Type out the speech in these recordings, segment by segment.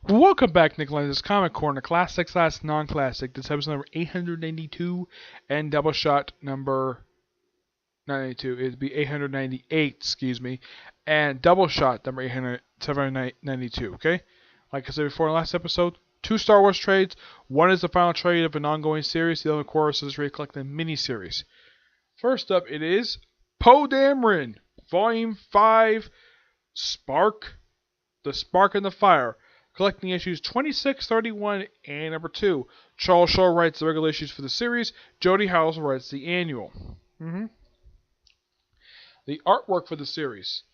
Welcome back, Nick Lenz's Comic Corner, Classic / Non-Classic. This episode number 892 and Doubleshot number 992. It'd be 898, excuse me, and Doubleshot number 792. Okay, like I said before in the last episode, two Star Wars trades. One is the final trade of an ongoing series. The other, of course, is a collecting mini-series. First up, it is Poe Dameron, Volume 5, Spark, The Spark and the Fire. Collecting issues 26, 31, and number 2. Charles Shaw writes the regular issues for the series. Jody Howells writes the annual. The artwork for the series.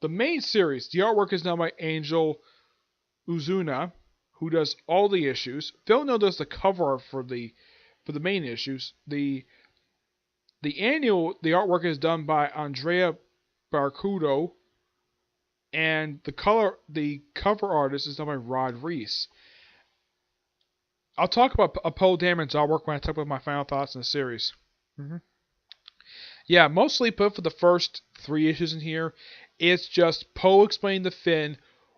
The main series, the artwork is done by Angel Uzuna, who does all the issues. Phil No does the cover art for the main issues. The annual, the artwork is done by Andrea Barcudo. And the cover artist is done by Rod Reese. I'll talk about Poe Dameron's artwork when I talk about my final thoughts on the series. Yeah, mostly put for the first 3 issues in here. It's just Poe explaining to Finn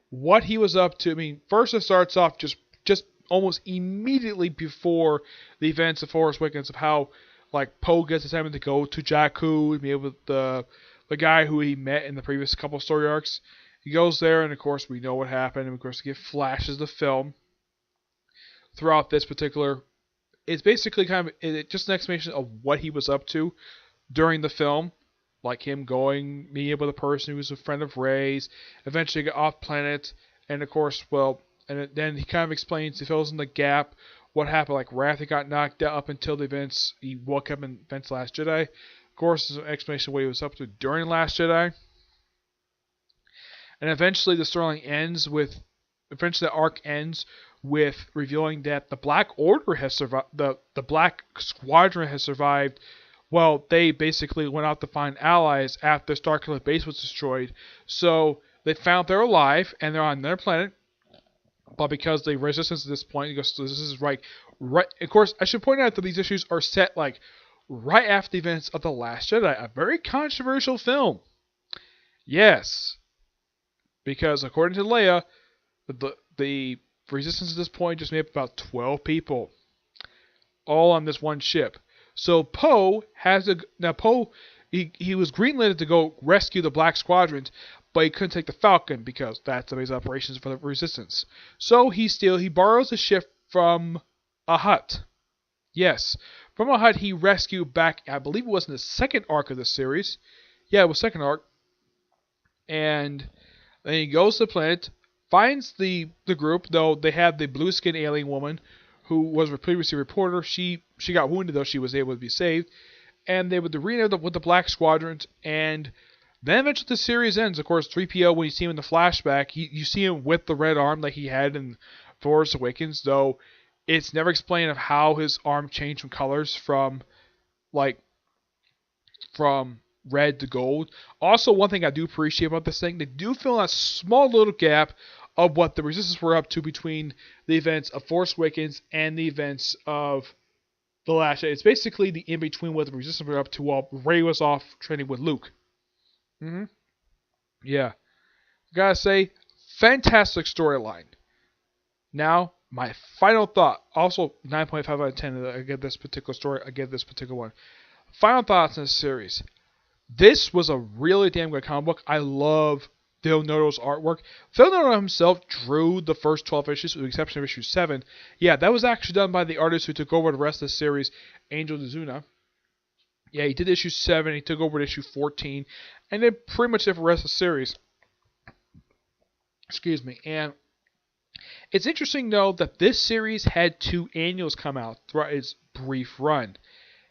what he was up to. I mean, first it starts off just almost immediately before the events of Force Awakens of how like Poe gets the time to go to Jakku and be with the guy who he met in the previous couple story arcs. He goes there, and of course, we know what happened. And of course, we get flashes of the film throughout this particular. It's basically kind of just an explanation of what he was up to during the film, like him meeting with a person who was a friend of Rey's, eventually get off planet, and of course, then he kind of explains, he fills in the gap, what happened, like right after he got knocked out up until the events, he woke up in events Last Jedi. Of course, there's an explanation of what he was up to during Last Jedi. And eventually the arc ends with revealing that the Black Order has survived, the Black Squadron has survived. Well, they basically went out to find allies after Starkiller Base was destroyed. So they found they're alive and they're on their planet. But because the resistance at this point, this is right. Of course, I should point out that these issues are set like right after the events of The Last Jedi, a very controversial film. Yes. Because according to Leia, the resistance at this point just made up about 12 people, all on this one ship. So Poe he was greenlit to go rescue the Black Squadrons, but he couldn't take the Falcon because that's the base operations for the resistance. So he borrows a ship from a hut. Yes, from a hut he rescued back. I believe it was in the second arc of the series. Yeah, it was second arc, and then he goes to the planet, finds the group, though they have the blue-skinned alien woman who was previously a reporter. She got wounded, though she was able to be saved. And they would arena with the Black Squadrons. And then eventually the series ends. Of course, 3PO, when you see him in the flashback, you see him with the red arm like he had in Force Awakens, though it's never explained of how his arm changed from colors from red to gold. Also, one thing I do appreciate about this thing, they do fill in a small little gap of what the Resistance were up to between the events of Force Awakens and the events of The Last Jedi. It's basically the in-between what the Resistance were up to while Rey was off training with Luke. Yeah. Gotta say, fantastic storyline. Now, my final thought. Also, 9.5 out of 10 I give this particular story. I give this particular one. Final thoughts on this series. This was a really damn good comic book. I love Phil Noto's artwork. Phil Noto himself drew the first 12 issues, with the exception of issue 7. Yeah, that was actually done by the artist who took over the rest of the series, Angel Uzuna. Yeah, he did issue 7, he took over to issue 14, and did pretty much the rest of the series. Excuse me. And it's interesting, though, that this series had 2 annuals come out throughout its brief run.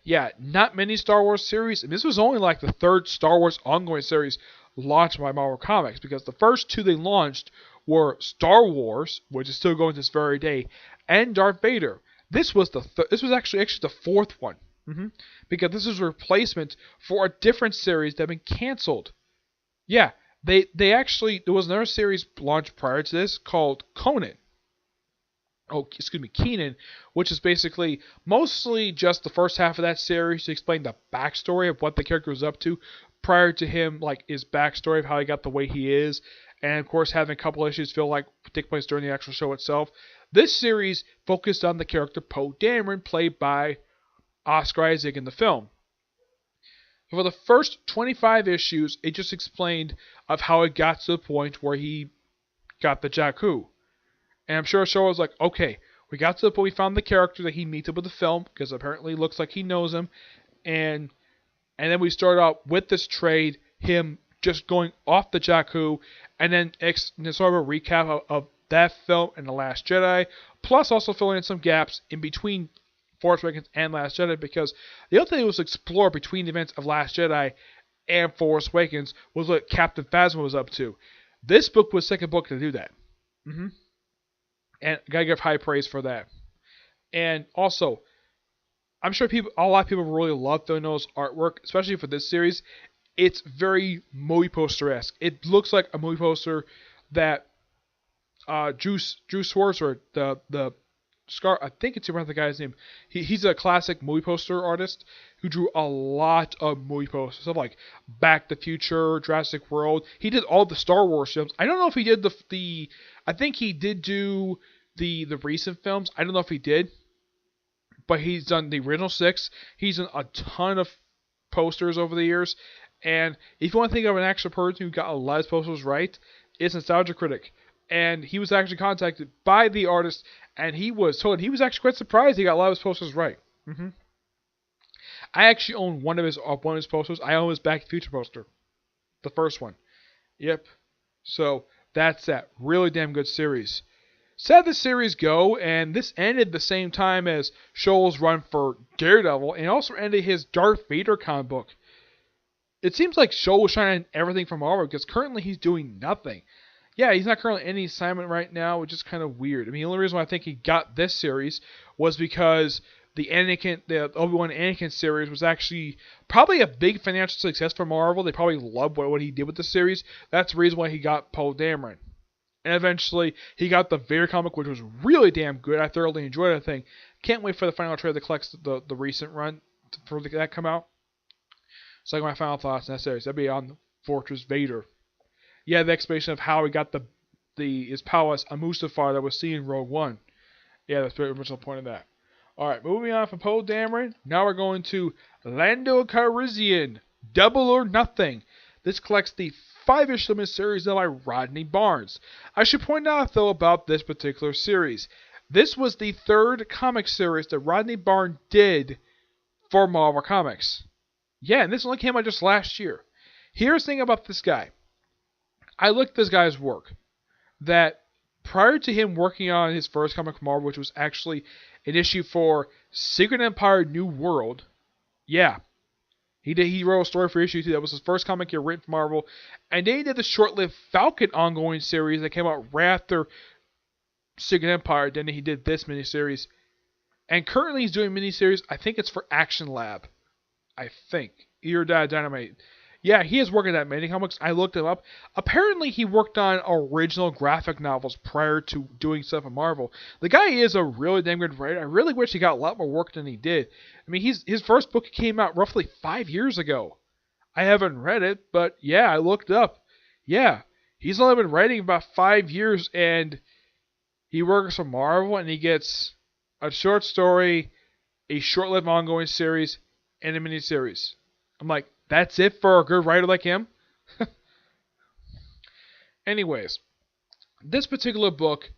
Yeah, not many Star Wars series. And this was only like the 3rd Star Wars ongoing series launched by Marvel Comics, because the first 2 they launched were Star Wars, which is still going to this very day, and Darth Vader. This was actually the 4th one, because this is a replacement for a different series that had been canceled. Yeah, there was another series launched prior to this called Keenan, which is basically mostly just the first half of that series to explain the backstory of what the character was up to prior to him, like his backstory of how he got the way he is, and of course having a couple issues feel like take place during the actual show itself. This series focused on the character Poe Dameron, played by Oscar Isaac in the film. For the first 25 issues, it just explained of how it got to the point where he got the Jakku. And I'm sure the show was like, okay, we got to the point we found the character that he meets up with the film, because apparently it looks like he knows him, and then we start out with this trade, him just going off the Jakku, and then sort of a recap of that film and The Last Jedi, plus also filling in some gaps in between Force Awakens and Last Jedi, because the other thing was to explore between the events of Last Jedi and Force Awakens was what Captain Phasma was up to. This book was the second book to do that. And gotta give high praise for that. And also, I'm sure a lot of people really love Filino's artwork, especially for this series. It's very movie poster-esque. It looks like a movie poster that Drew Schwarzer, the Scar, I think it's around the guy's name. He's a classic movie poster artist who drew a lot of movie posters, stuff like Back to the Future, Jurassic World. He did all the Star Wars films. I don't know if he did the I think he did do the recent films. I don't know if he did, but he's done the original 6. He's done a ton of posters over the years. And if you want to think of an actual person who got a lot of posters right, it's Nostalgia Critic. And he was actually contacted by the artist, and he was told he was actually quite surprised he got a lot of his posters right. I actually own one of his posters. I own his Back to the Future poster, the first one. Yep. So that's that. Really damn good series. Sad the series go, and this ended the same time as Scholl's run for Daredevil, and also ended his Darth Vader comic book. It seems like Scholl was trying to everything from Marvel, because currently he's doing nothing. Yeah, he's not currently in any assignment right now, which is kind of weird. I mean, the only reason why I think he got this series was because the Obi-Wan Anakin series was actually probably a big financial success for Marvel. They probably loved what he did with the series. That's the reason why he got Poe Dameron. And eventually, he got the Vader comic, which was really damn good. I thoroughly enjoyed that thing. Can't wait for the final trailer that collects the recent run for that come out. So I got my final thoughts on that series. That'd be on Fortress Vader. Yeah, the explanation of how he got his powers on Mustafar that was seen in Rogue One. Yeah, that's the original point of that. Alright, moving on from Poe Dameron. Now we're going to Lando Calrissian, Double or Nothing. This collects the 5-issue limited series done by Rodney Barnes. I should point out, though, about this particular series. This was the 3rd comic series that Rodney Barnes did for Marvel Comics. Yeah, and this only came out just last year. Here's the thing about this guy. I looked at this guy's work. That prior to him working on his first comic for Marvel, which was actually an issue for Secret Empire New World. Yeah. He wrote a story for issue 2. That was his first comic he written for Marvel. And then he did the short-lived Falcon ongoing series that came out right after Secret Empire. Then he did this miniseries. And currently he's doing miniseries. I think it's for Action Lab. I think. Either Dynamite. Yeah, he is working at Many Comics. I looked him up. Apparently, he worked on original graphic novels prior to doing stuff at Marvel. The guy is a really damn good writer. I really wish he got a lot more work than he did. I mean, his first book came out roughly 5 years ago. I haven't read it, but yeah, I looked up. Yeah, he's only been writing about 5 years, and he works for Marvel, and he gets a short story, a short-lived ongoing series, and a miniseries. I'm like, that's it for a good writer like him? Anyways, this particular book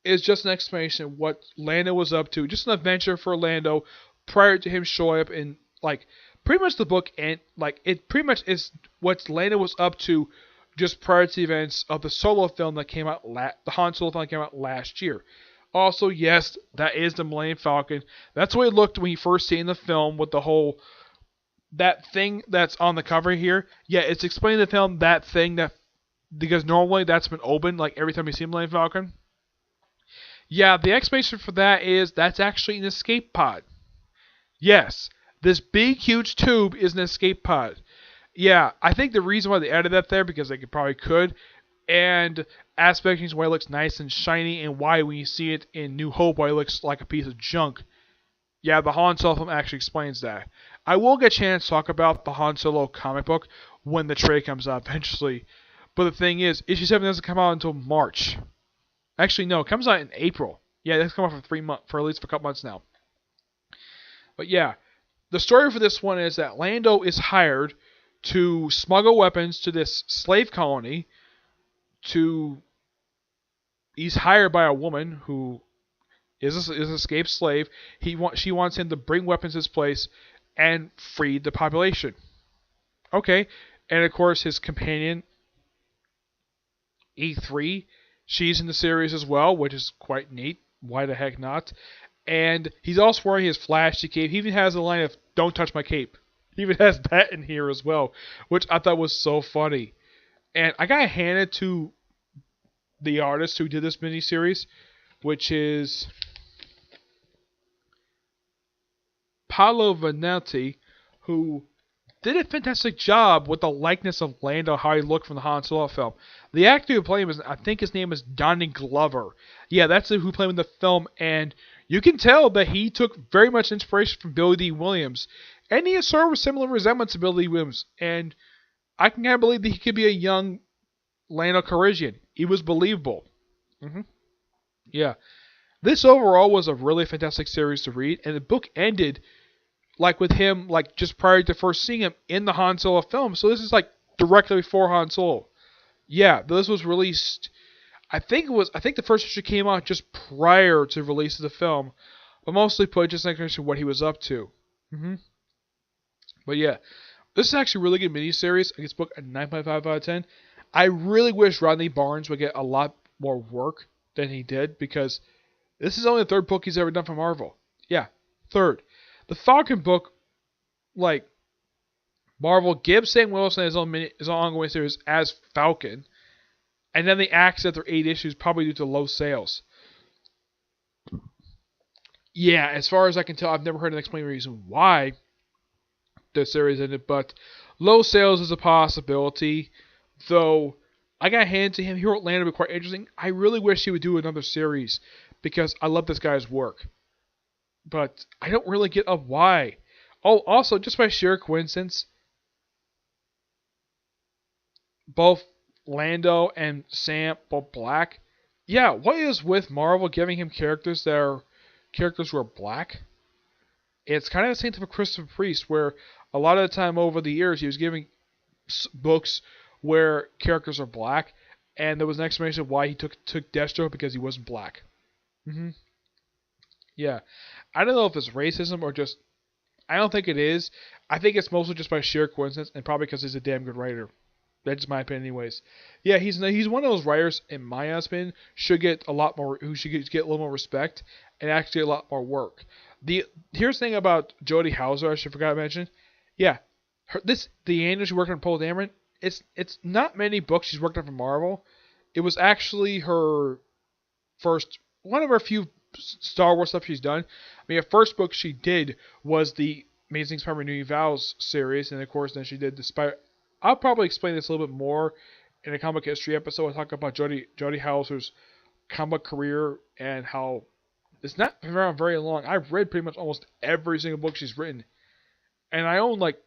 is just an explanation of what Lando was up to. Just an adventure for Lando prior to him showing up in, pretty much the book, and, it pretty much is what Lando was up to just prior to the events of the Solo film that came out, the Han Solo film that came out last year. Also, yes, that is the Millennium Falcon. That's the way it looked when you first seen the film with the whole... that thing that's on the cover here, yeah, it's explaining the film, that thing, because normally that's been open, every time you see Millennium Falcon. Yeah, the explanation for that is that's actually an escape pod. Yes, this big, huge tube is an escape pod. Yeah, I think the reason why they added that there, because they probably could, and aspecting why it looks nice and shiny, and why when you see it in New Hope, why it looks like a piece of junk. Yeah, the Han Solo film actually explains that. I will get a chance to talk about the Han Solo comic book when the trade comes out eventually. But the thing is, issue 7 doesn't come out until March. Actually, no, it comes out in April. Yeah, it's come out for 3 months, for at least a couple months now. But yeah, the story for this one is that Lando is hired to smuggle weapons to this slave colony. He's hired by a woman who is an escaped slave. She wants him to bring weapons to this place and free the population. Okay, and of course his companion E3, she's in the series as well, which is quite neat. Why the heck not? And he's also wearing his flashy cape. He even has a line of "Don't touch my cape." He even has that in here as well, which I thought was so funny. And I gotta hand it to the artist who did this miniseries, which is Paolo Vanetti, who did a fantastic job with the likeness of Lando, how he looked from the Han Solo film. The actor who played him, I think his name is Donnie Glover. Yeah, that's who played him in the film, and you can tell that he took very much inspiration from Billy D. Williams, and he has sort of a similar resemblance to Billy D. Williams, and I can kind of believe that he could be a young Lando Calrissian. He was believable. Yeah. This overall was a really fantastic series to read, and the book ended like with him, like just prior to first seeing him in the Han Solo film. So this is like directly before Han Solo. Yeah, this was released. I think the first issue came out just prior to the release of the film, but mostly put just information what he was up to. But yeah, this is actually a really good miniseries. I give this book a 9.5 out of 10. I really wish Rodney Barnes would get a lot more work than he did, because this is only the third book he's ever done for Marvel. Yeah, third. The Falcon book, like, Marvel gives Sam Wilson his own ongoing series as Falcon, and then they axed after 8 issues, probably due to low sales. Yeah, as far as I can tell, I've never heard an explained reason why the series ended, but low sales is a possibility. Though, I got to hand it to him. He wrote Lando, quite interesting. I really wish he would do another series, because I love this guy's work. But I don't really get why. Oh, also, just by sheer coincidence, both Lando and Sam, both black. Yeah, what is with Marvel giving him characters who are black? It's kind of the same thing with Christopher Priest, where a lot of the time over the years he was giving books where characters are black, and there was an explanation of why he took Destro, because he wasn't black. Yeah. I don't know if it's racism or just... I don't think it is. I think it's mostly just by sheer coincidence, and probably because he's a damn good writer. That's just my opinion anyways. Yeah, he's one of those writers, in my opinion, who should get a little more respect, and actually a lot more work. Here's the thing about Jodie Hauser, I forgot to mention. Yeah, the annual she worked on Poe Dameron, it's not many books she's worked on for Marvel. It was actually one of her few Star Wars stuff she's done. I mean, her first book she did was the Amazing Spider-Man New Vows series, and of course then she did the Spider... I'll probably explain this a little bit more in a comic history episode. I'll talk about Jodie Hauser's comic career and how it's not been around very long. I've read pretty much almost every single book she's written, and I own like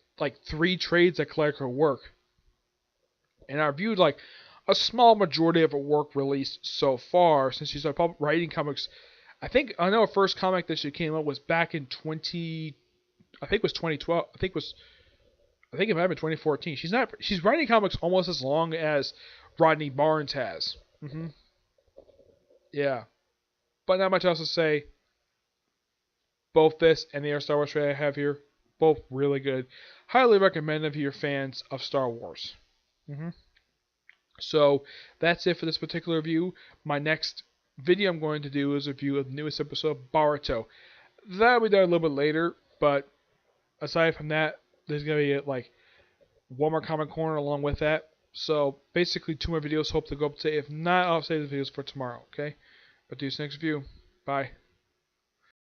3 trades that collect her work, and I reviewed like a small majority of her work released so far since she started writing comics. I know her first comic that she came up was back in 2012. I think it might have been 2014. She's writing comics almost as long as Rodney Barnes has. Yeah. But not much else to say. Both this and the other Star Wars trailer I have here, both really good. Highly recommend them if you're fans of Star Wars. So, that's it for this particular review. My next video I'm going to do is a review of the newest episode of Boruto. That'll be done a little bit later, but aside from that, there's going to be like one more comic corner along with that. So basically 2 more videos hope to go up today. If not, I'll save the videos for tomorrow, okay? But do this next review. Bye.